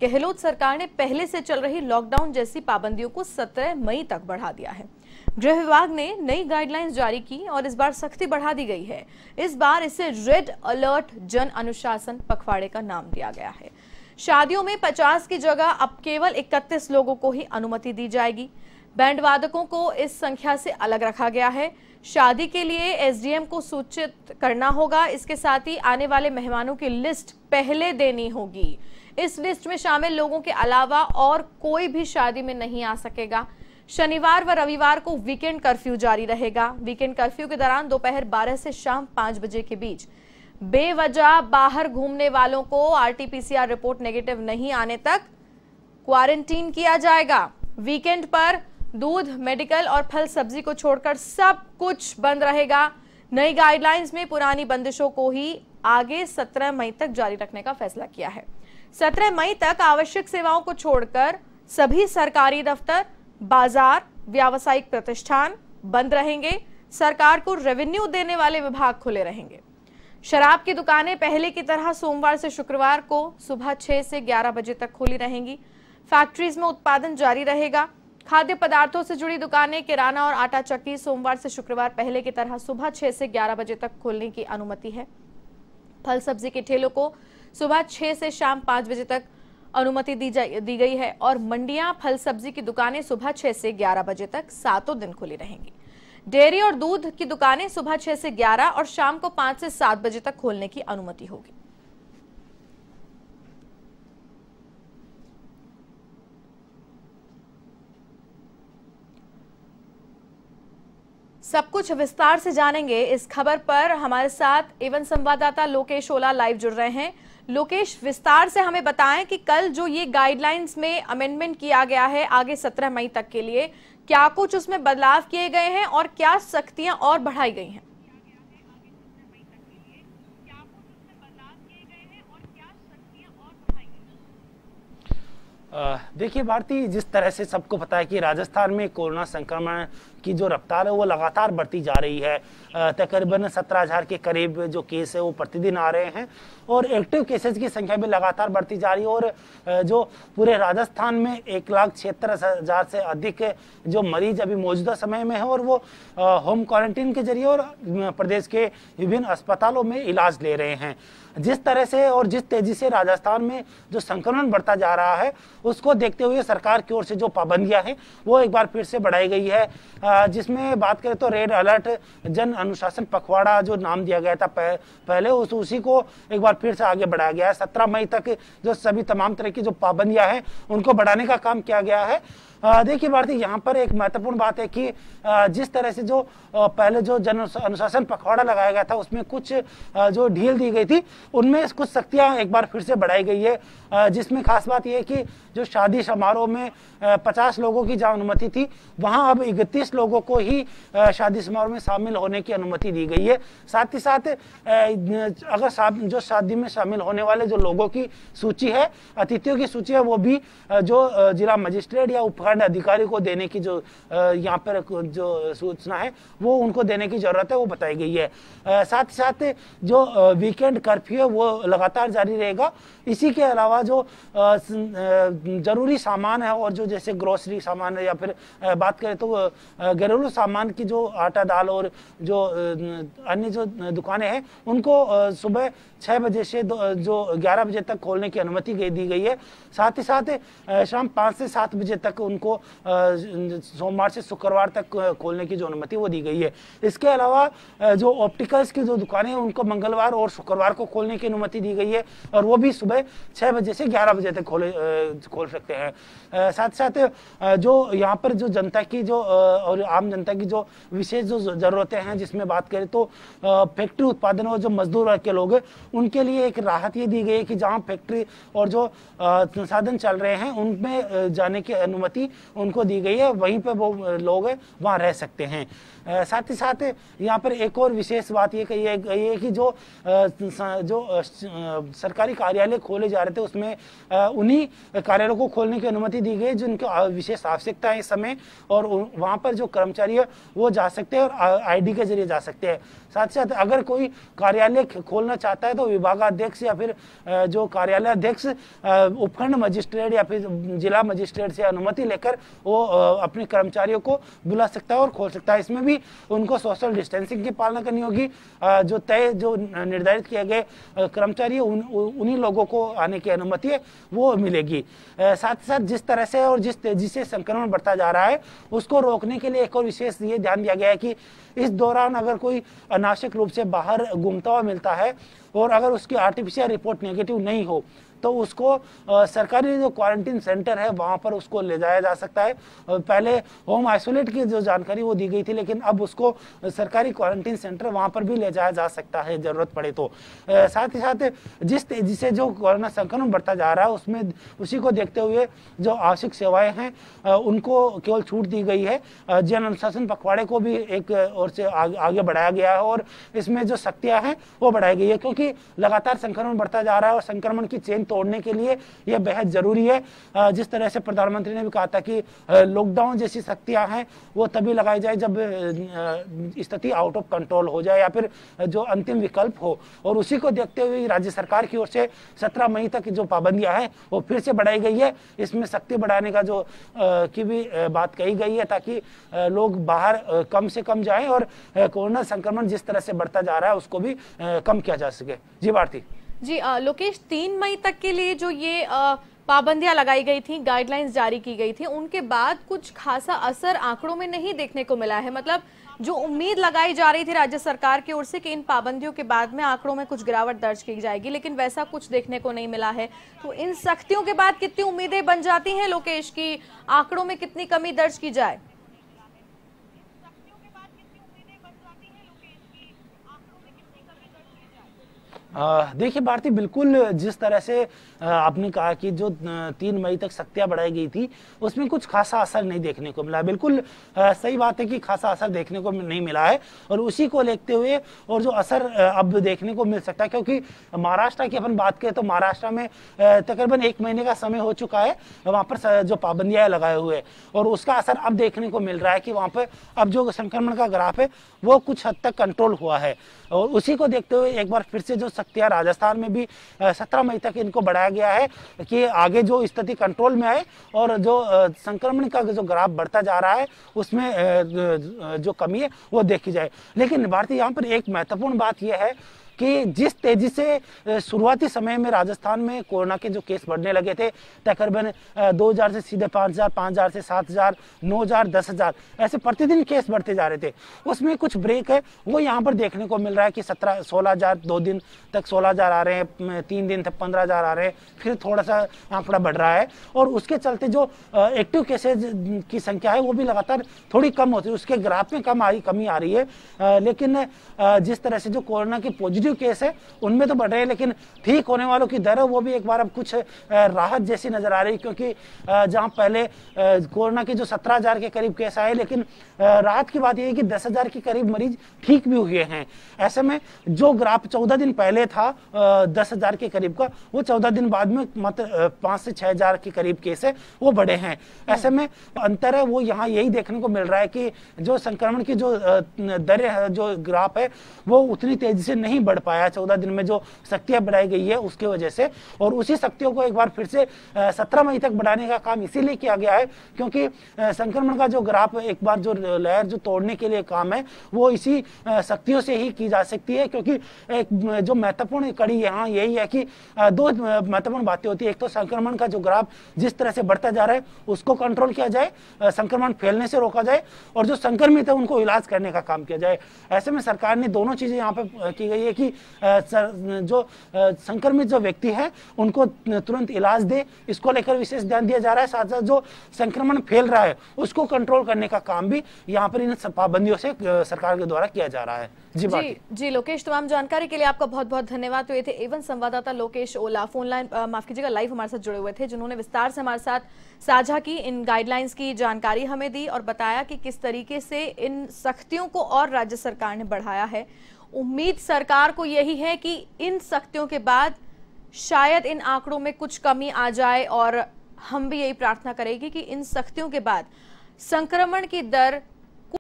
गहलोत सरकार ने पहले से चल रही लॉकडाउन जैसी पाबंदियों को 17 मई तक बढ़ा दिया है। गृह विभाग ने नई गाइडलाइंस जारी की और इस बार सख्ती बढ़ा दी गई है। इस बार इसे रेड अलर्ट जन अनुशासन पखवाड़े का नाम दिया गया है। शादियों में 50 की जगह अब केवल 31 लोगों को ही अनुमति दी जाएगी। बैंड वादकों को इस संख्या से अलग रखा गया है। शादी के लिए एसडीएम को सूचित करना होगा। इसके साथ ही आने वाले मेहमानों की लिस्ट पहले देनी होगी। इस लिस्ट में शामिल लोगों के अलावा और कोई भी शादी में नहीं आ सकेगा। शनिवार व रविवार को वीकेंड कर्फ्यू जारी रहेगा। वीकेंड कर्फ्यू के दौरान दोपहर 12 से शाम 5 बजे के बीच बेवजह बाहर घूमने वालों को आरटीपीसीआर रिपोर्ट नेगेटिव नहीं आने तक क्वारंटीन किया जाएगा। वीकेंड पर दूध, मेडिकल और फल सब्जी को छोड़कर सब कुछ बंद रहेगा। नई गाइडलाइंस में पुरानी बंदिशों को ही आगे 17 मई तक जारी रखने का फैसला किया है। 17 मई तक आवश्यक सेवाओं को छोड़कर सभी सरकारी दफ्तर, बाजार, व्यावसायिक प्रतिष्ठान बंद रहेंगे। सरकार को रेवेन्यू देने वाले विभाग खुले रहेंगे। शराब की दुकानें पहले की तरह सोमवार से शुक्रवार को सुबह 6 से 11 बजे तक खुली रहेंगी। फैक्ट्रीज में उत्पादन जारी रहेगा। खाद्य पदार्थों से जुड़ी दुकानें, किराना और आटा चक्की सोमवार से शुक्रवार पहले की तरह सुबह 6 से 11 बजे तक खोलने की अनुमति है। फल सब्जी के ठेलों को सुबह 6 से शाम 5 बजे तक अनुमति दी गई है और मंडियां, फल सब्जी की दुकानें सुबह 6 से 11 बजे तक सातों दिन खुली रहेंगी। डेयरी और दूध की दुकानें सुबह 6 से 11 और शाम को 5 से 7 बजे तक खोलने की अनुमति होगी। सब कुछ विस्तार से जानेंगे। इस खबर पर हमारे साथ एवन संवाददाता लोकेश ओला लाइव जुड़ रहे हैं। लोकेश, विस्तार से हमें बताएं कि कल जो ये गाइडलाइंस में अमेंडमेंट किया गया है आगे 17 मई तक के लिए, क्या कुछ उसमें बदलाव किए गए हैं और क्या सख्तियां और बढ़ाई गई हैं? देखिए भारती, जिस तरह से सबको पता है कि राजस्थान में कोरोना संक्रमण की जो रफ्तार है वो लगातार बढ़ती जा रही है। तकरीबन 17,000 के करीब जो केस है वो प्रतिदिन आ रहे हैं और एक्टिव केसेस की संख्या भी लगातार बढ़ती जा रही है। और जो पूरे राजस्थान में 1,76,000 से अधिक जो मरीज अभी मौजूदा समय में है और वो होम क्वारंटीन के जरिए और प्रदेश के विभिन्न अस्पतालों में इलाज ले रहे हैं। जिस तरह से और जिस तेजी से राजस्थान में जो संक्रमण बढ़ता जा रहा है उसको देखते हुए सरकार की ओर से जो पाबंदियां हैं वो एक बार फिर से बढ़ाई गई है, जिसमें बात करें तो रेड अलर्ट जन अनुशासन पखवाड़ा जो नाम दिया गया था पहले उसी को एक बार फिर से आगे बढ़ाया गया है। 17 मई तक जो सभी तमाम तरह की जो पाबंदियां हैं उनको बढ़ाने का काम किया गया है। देखिए भारती, यहाँ पर एक महत्वपूर्ण बात है कि जिस तरह से जो पहले जो जन अनुशासन पखवाड़ा लगाया गया था उसमें कुछ जो ढील दी गई थी उनमें कुछ सख्तियां एक बार फिर से बढ़ाई गई है, जिसमें खास बात यह है कि जो शादी समारोह में 50 लोगों की जहाँ अनुमति थी वहाँ अब 31 लोगों को ही शादी समारोह में शामिल होने की अनुमति दी गई है। साथ ही साथ अगर जो शादी में शामिल होने वाले जो लोगों की सूची है, अतिथियों की सूची है, वो भी जो जिला मजिस्ट्रेट या उपखंड अधिकारी को देने की जो यहाँ पर जो सूचना है वो उनको देने की जरूरत है, वो बताई गई है। साथ ही साथ जो वीकेंड कर्फ्यू है वो लगातार जारी रहेगा। इसी के अलावा जो जरूरी सामान है और जो जैसे ग्रोसरी सामान है या फिर बात करें तो घरेलू सामान की जो आटा दाल और जो अन्य जो दुकानें हैं उनको सुबह 6 बजे से जो 11 बजे तक खोलने की अनुमति दी गई है। साथ ही साथ शाम 5 से 7 बजे तक उनको सोमवार से शुक्रवार तक खोलने की जो अनुमति वो दी गई है। इसके अलावा जो ऑप्टिकल्स की जो दुकानें हैं उनको मंगलवार और शुक्रवार को खोलने की अनुमति दी गई है और वो भी सुबह 6 बजे से 11 बजे तक खोल सकते हैं। साथ साथ जो यहाँ पर जो जनता की जो और आम जनता की जो विशेष जो जरूरतें हैं, जिसमें बात करें तो फैक्ट्री उत्पादन और जो मजदूर वर्ग के लोग हैं उनके लिए एक राहत ये दी गई है कि जहाँ फैक्ट्री और जो संसाधन चल रहे हैं उनमें जाने की अनुमति उनको दी गई है, वहीं पे वो लोग वहाँ रह सकते हैं। साथ ही साथ यहाँ पर एक और विशेष बात ये कही गई है कि जो सरकारी कार्यालय खोले जा रहे थे उसमें उन्हीं कार्यालयों को खोलने की अनुमति दी गई जिनकी विशेष आवश्यकता है इस समय, और वहाँ पर जो कर्मचारी है वो जा सकते हैं और आईडी के जरिए जा सकते हैं। साथ ही साथ अगर कोई कार्यालय खोलना चाहता है तो तो विभागाध्यक्ष या फिर जो कार्यालय अध्यक्ष उपखंड मजिस्ट्रेट या फिर जिला मजिस्ट्रेट से अनुमति लेकर वो अपने कर्मचारियों को बुला सकता है और खोल सकता है। इसमें भी उनको सोशल डिस्टेंसिंग की पालना करनी होगी। जो निर्धारित किए गए कर्मचारी उन्हीं लोगों को आने की अनुमति है वो मिलेगी। साथ ही साथ जिस तरह से और जिस तेजी से संक्रमण बढ़ता जा रहा है उसको रोकने के लिए एक और विशेष ये ध्यान दिया गया है कि इस दौरान अगर कोई अनावश्यक रूप से बाहर घूमता हुआ मिलता है और अगर उसकी आरटीपीसीआर रिपोर्ट नेगेटिव नहीं हो तो उसको सरकारी जो क्वारंटीन सेंटर है वहां पर उसको ले जाया जा सकता है। पहले होम आइसोलेट की जो जानकारी वो दी गई थी, लेकिन अब उसको सरकारी क्वारंटीन सेंटर वहां पर भी ले जाया जा सकता है जरूरत पड़े तो। साथ ही साथ जिस तेजी से जो कोरोना संक्रमण बढ़ता जा रहा है उसमें उसी को देखते हुए जो आवश्यक सेवाएं हैं उनको केवल छूट दी गई है। जन अनुशासन पखवाड़े को भी एक ओर से आगे बढ़ाया गया है और इसमें जो सख्तियां हैं वो बढ़ाई गई है, क्योंकि लगातार संक्रमण बढ़ता जा रहा है और संक्रमण की चेन तोड़ने के लिए यह बेहद जरूरी है। जिस तरह से प्रधानमंत्री ने भी कहा था कि लॉकडाउन जैसी सख्तियां हैं वो तभी लगाई जाए जब स्थिति आउट ऑफ कंट्रोल हो जाए या फिर जो अंतिम विकल्प हो, और उसी को देखते हुए राज्य सरकार की ओर से 17 मई तक जो पाबंदियां हैं वो फिर से बढ़ाई गई है। इसमें सख्ती बढ़ाने का जो की भी बात कही गई है ताकि लोग बाहर कम से कम जाएं और कोरोना संक्रमण जिस तरह से बढ़ता जा रहा है उसको भी कम किया जा सके। जी भारती। जी लोकेश, 3 मई तक के लिए जो ये पाबंदियां लगाई गई थी, गाइडलाइंस जारी की गई थी, उनके बाद कुछ खासा असर आंकड़ों में नहीं देखने को मिला है। मतलब जो उम्मीद लगाई जा रही थी राज्य सरकार की ओर से कि इन पाबंदियों के बाद में आंकड़ों में कुछ गिरावट दर्ज की जाएगी, लेकिन वैसा कुछ देखने को नहीं मिला है। तो इन सख्तियों के बाद कितनी उम्मीदें बन जाती हैं लोकेश की आंकड़ों में कितनी कमी दर्ज की जाए? देखिए भारती, बिल्कुल जिस तरह से आपने कहा कि जो 3 मई तक सख्तियां बढ़ाई गई थी उसमें कुछ खासा असर नहीं देखने को मिला। बिल्कुल सही बात है कि खासा असर देखने को नहीं मिला है और उसी को देखते हुए और जो असर अब देखने को मिल सकता है, क्योंकि महाराष्ट्र की अपन बात करें तो महाराष्ट्र में तकरीबन 1 महीने का समय हो चुका है वहां पर जो पाबंदियां लगाए हुए, और उसका असर अब देखने को मिल रहा है कि वहां पर अब जो संक्रमण का ग्राफ है वो कुछ हद तक कंट्रोल हुआ है। और उसी को देखते हुए एक बार फिर से जो सख्तियां राजस्थान में भी 17 मई तक इनको बढ़ाया गया है कि आगे जो स्थिति कंट्रोल में आए और जो संक्रमण का जो ग्राफ बढ़ता जा रहा है उसमें जो कमी है वो देखी जाए। लेकिन भारतीय यहाँ पर एक महत्वपूर्ण बात यह है कि जिस तेजी से शुरुआती समय में राजस्थान में कोरोना के जो केस बढ़ने लगे थे, तकरीबन 2000 से सीधे 5000, 5000 से 7000, 9000, 10000 ऐसे प्रतिदिन केस बढ़ते जा रहे थे, उसमें कुछ ब्रेक है वो यहाँ पर देखने को मिल रहा है कि 16,000 2 दिन तक 16,000 आ रहे हैं, 3 दिन तक 15,000 आ रहे हैं, फिर थोड़ा सा आंकड़ा बढ़ रहा है और उसके चलते जो एक्टिव केसेज की संख्या है वो भी लगातार थोड़ी कम होती है, उसके ग्राफ में कमी आ रही है। लेकिन जिस तरह से जो कोरोना की पॉजिटिव केस है उनमें तो बढ़ रहे हैं, लेकिन ठीक होने वालों की दर है वो भी एक बार अब कुछ राहत जैसी नजर आ रही है, क्योंकि जहां पहले कोरोना के जो 17,000 के करीब केस आए, लेकिन राहत की बात यह है कि 10,000 के करीब मरीज ठीक भी हुए हैं। ऐसे में जो ग्राफ 14 दिन पहले था 10,000 के करीब का, वो 14 दिन बाद में मात्र 5 से 6,000 के करीब केस है वो बढ़े हैं। ऐसे में अंतर है वो यहाँ यही देखने को मिल रहा है कि जो संक्रमण की जो दर है, जो ग्राफ है वो उतनी तेजी से नहीं बढ़ पाया 14 दिन में जो सख्तियां बढ़ाई गई है उसकी वजह से, और उसी सख्तियों को एक बार फिर से 17 मई तक बढ़ाने का काम इसीलिए किया गया है क्योंकि संक्रमण का जो ग्राफ एक बार जो लहर जो तोड़ने के लिए काम है वो इसी सख्तियों से ही की जा सकती है। क्योंकि एक जो महत्वपूर्ण कड़ी यहाँ यही है कि 2 महत्वपूर्ण बातें होती है, एक तो संक्रमण का जो ग्राफ जिस तरह से बढ़ता जा रहा है उसको कंट्रोल किया जाए, संक्रमण फैलने से रोका जाए, और जो संक्रमित है उनको इलाज करने का काम किया जाए। ऐसे में सरकार ने दोनों चीजें यहाँ पे की गई है कि जो संक्रमित जो व्यक्ति है उनको तुरंत इलाज दे, इसको लेकर विशेष ध्यान दिया जा रहा है। साथ साथ जो संक्रमण फैल रहा है उसको कंट्रोल करने का काम भी यहाँ पर इन पाबंदियों से सरकार के द्वारा किया जा रहा है। जी लोकेश, तमाम जानकारी के लिए आपका बहुत बहुत धन्यवाद। तो ये थे A1 संवाददाता लोकेश ओला, फोन लाइन माफ कीजिएगा लाइव हमारे साथ जुड़े हुए थे, जिन्होंने विस्तार से हमारे साथ साझा की, इन गाइडलाइंस की जानकारी हमें दी और बताया कि किस तरीके से इन सख्तियों को और राज्य सरकार ने बढ़ाया है। उम्मीद सरकार को यही है कि इन सख्तियों के बाद शायद इन आंकड़ों में कुछ कमी आ जाए, और हम भी यही प्रार्थना करेंगे कि इन सख्तियों के बाद संक्रमण की दर